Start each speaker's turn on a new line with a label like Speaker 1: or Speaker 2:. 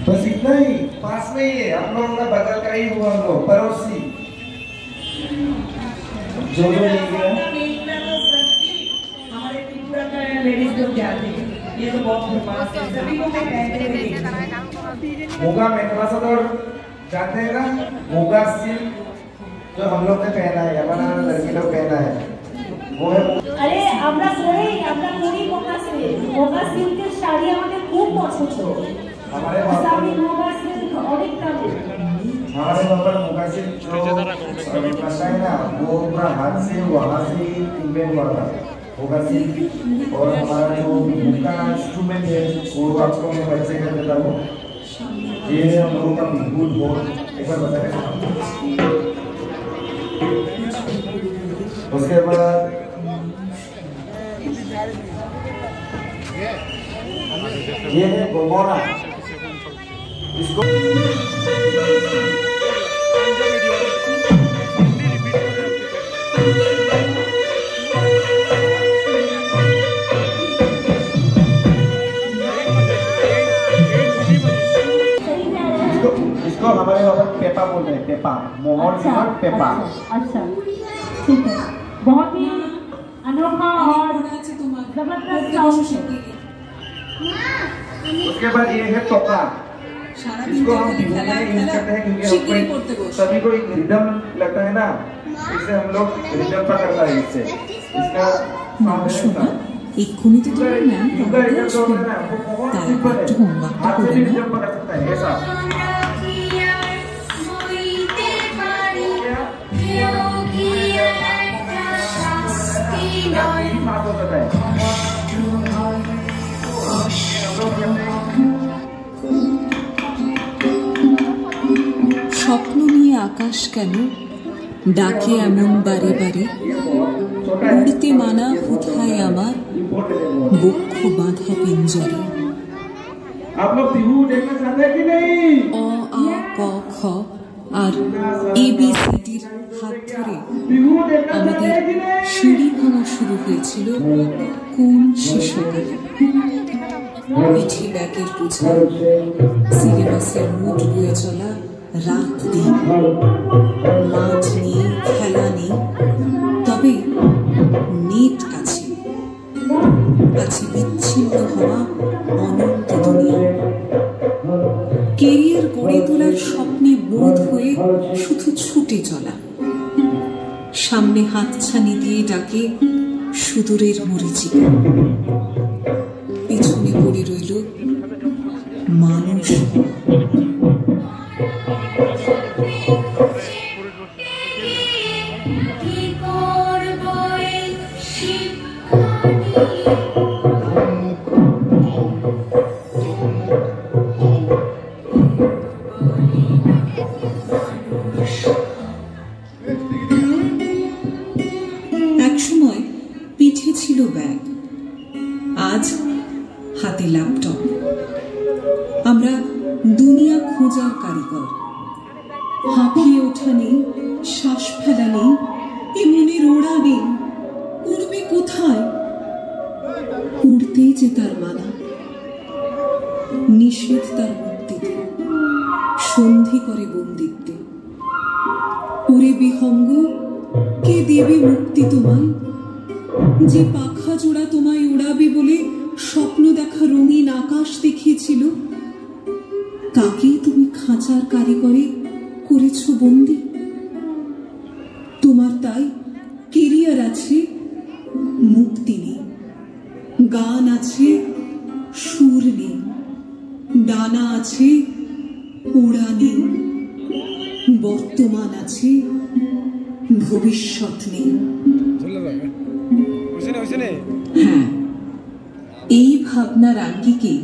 Speaker 1: बस इतना ही, पास में ही है, हम लोगों का बगल का ही हुआ, हम लोग पड़ोसी जो नहीं गया।
Speaker 2: हमारे त्रिपुरा का लेडीज लोग जाते हैं, ये तो बहुत फेमस है, सभी को मैं कहते हैं।
Speaker 1: मोगा मेखला चादर जानते हैं ना, मोगा सिल्क जो हम लोग ने पहना है, हमारा लड़की लोग पहना है, वो है।
Speaker 3: अरे আমরা করি মোগা সিল্কের শাড়ি আমাদের খুব পছন্দ।
Speaker 1: हमारे वहाँ पर
Speaker 3: মোগা সিল্ক অনেক দামি।
Speaker 1: हमारे वहाँ पर मोगा सिल्क जो बनता है ना, वो पूरा हाथ से वहाँ से इम्प्रिंट हुआ था मोगा सिल्क। और हमारा जो मोगा इंस्ट्रूमेंट है वो आपको मैं बच्चे कर देता हूँ। ये हम लोगों का बिल्कुल बहुत एक बार बताएं। उसके बाद ये है गोमोरा, इसको इसको हमारे वहाँ पर पेपा बोल रहे हैं, पेपा मोहर और पेपा।
Speaker 3: अच्छा ठीक है, बहुत ही अनोखा और जबरदस्त साउंड है।
Speaker 1: उसके बाद ये है टोका, इसको हम यूज करते हैं क्योंकि सभी को एक रिदम लगता है ना, इससे हम लोग रिदम पर करता है, इससे इसका
Speaker 4: এক্ষুনি তো তোমার ম্যাম তারা একটু হোমওয়ার্কটা করে না।
Speaker 1: रिदम पकड़ सकता है ऐसा।
Speaker 4: স্বপ্ন নিয়ে আকাশ কেন ডাকে এমন বারে বারে, উড়তে মানা কোথায় আমার বক্ষ বাঁধা পিঞ্জরে। অ আ ক খ আর ABCDর হাত ধরে আমাদের সিঁড়ি ভাঙা শুরু হয়েছিল কোন শিশুকালে। পিঠে ব্যাগের বোঝা, সিলেবাসের নোট বয়ে চলা রাত দিন, মাঠ নেই, খেলা নেই, তবে নেট আছে, আছে বিচ্ছিন্ন হওয়া অনন্ত দুনিয়া। কেরিয়ার গড়ে তোলার স্বপ্নে বোধ হয়ে শুধু ছুটে চলা, সামনে হাতছানি দিয়ে ডাকে সুদূরের মরীচিকা, পিছনে পড়ে রইল মানুষ। একসময় পিঠে ছিল ব্যাগ, আজ হাতে ল্যাপটপ। আমরা দুনিয়া খোঁজার কারিগর, হাঁপিয়ে ওঠা নেই, শ্বাস ফেলা নেই, এ মনের ওড়া নেই, উড়বে কোথায়? উড়তেই যে তার মানা, নিষেধ তার মুক্তিতে, সন্ধি করে বন্দিত্বে। ওরে বিহঙ্গ, কে দেবে মুক্তি তোমায়? যে পাখা জোড়া তোমায় উড়াবে বলে স্বপ্ন দেখা রঙিন আকাশ দেখিয়েছিল, তাকেই তুমি খাঁচার কারিগরে করেছ বন্দি। তোমার তাই কেরিয়ার আছে, মুক্তি নেই, গান আছে, সুর নেই, ডানা আছে, ওড়া নেই, বর্তমান আছে, ভবিষ্যৎ নেই। হ্যাঁ, এই ভাবনার আঙ্গিকে